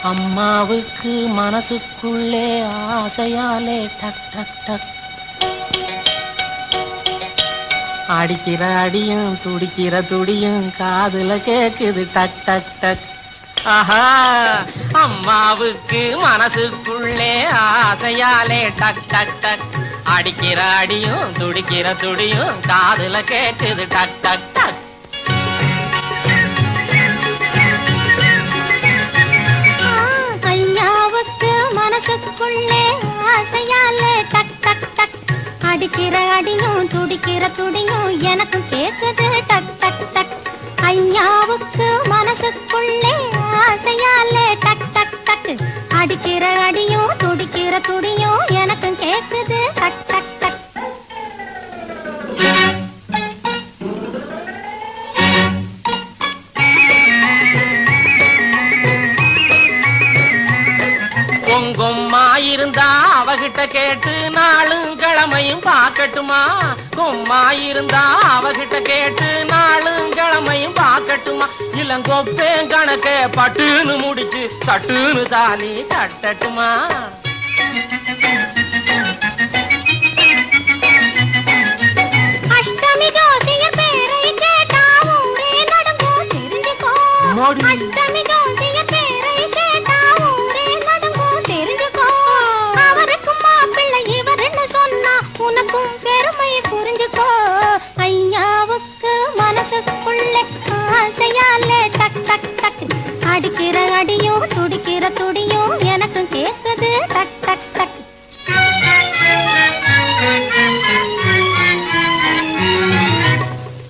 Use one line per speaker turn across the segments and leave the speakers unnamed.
அம்மாவுக்கு மனசுக்குள்ளே ஆசையாலே டக் டக் டக் அடிக்கிற அடியும் துடிக்கிற துடியும் காதுல கேக்குது டக் டக் டக். ஆஹா, அம்மாவுக்கு மனசுக்குள்ளே ஆசையாலே டக் டக் டக் அடிக்கிற அடியும் துடிக்கிற துடியும் காதுல கேக்குது டக் டக் டக்.
ஐயாவுக்கு மனசுக்குள்ளே ஆசையாலே டக் டக் டக் அடிக்கிற அடியும் துடிக்கிற துடியும் எனக்கும் கேக்குது டக் டக் டக். ஐயாவுக்கு மனசுக்குள்ளே ஆசையாலே டக் டக் டக் அடிக்கிற அடியும் துடிக்கிற துடியும் எனக்கும் கேக்குது டக் டக் டக்.
இருந்தா அவகிட்ட கேட்டு நாளும் கிழமையும் பார்க்கட்டுமா? கொம்மா இருந்தா அவகிட்ட கேட்டு நாளும் கிழமையும் பார்க்கட்டுமா? இளங்கொப்பேன் கணக்க பட்டுன்னு முடிச்சு சட்டுன்னு தாலி கட்டட்டுமா?
அஷ்டமி ஜோசியர் பேரை கேட்டா ஊரே நடுங்கும் தெரிஞ்சுக்கோ. அஷ்டமி ஜோசியர் பேரை கேட்டா ஊரே நடுங்கும் தெரிஞ்சுக்கோ. அவருக்கும் மாப்பிள்ளை இவருன்னு சொன்னா உனக்கும் பெருமையை புரிஞ்சுக்கோ. ஐயாவுக்கு மனசுக்குள்ளே ஆசையாலே டக் டக் டக் அடிக்கிற அடியும் துடிக்கிற துடியும் எனக்கும் கேக்குது டக் டக் டக்.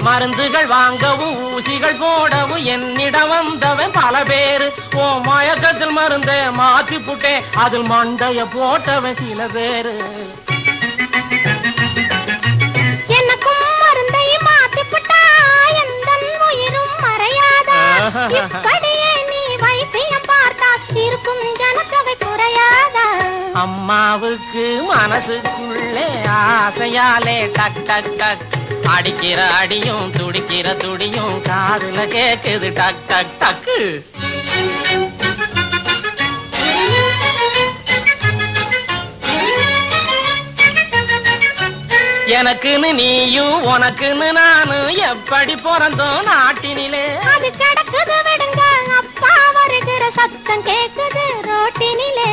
மருந்துகள் வாங்கவும் ஊசிகள் போடவும் என்னிடம் வந்தவன் பல பேரு. ஓ மயக்கத்தில் மருந்தை மாத்தி புட்டேன், அதில் மண்டைய போட்டவன் சில பேரு.
எனக்கும் மருந்தை மாத்தி புட்டா எந்த உயிரும் மறையாதா? இப்படியே நீ வைத்தியம் பார்த்தால் இருக்கும் ஜனத்தொகை குறையாதா?
அம்மாவுக்கு மனசுக்குள்ளே ஆசையாலே டக் டக் டக் அடிக்கிற அடியும் துடிக்கிற துடியும் காதுல கேக்குது டக் டக் டக்கு. எனக்குன்னு நீயும் உனக்குன்னு நானும் எப்படி பிறந்தோம் நாட்டினிலே?
அது கிடக்குது விடுங்க, அப்பா வருகிற சத்தம் கேக்குது ரோட்டினிலே.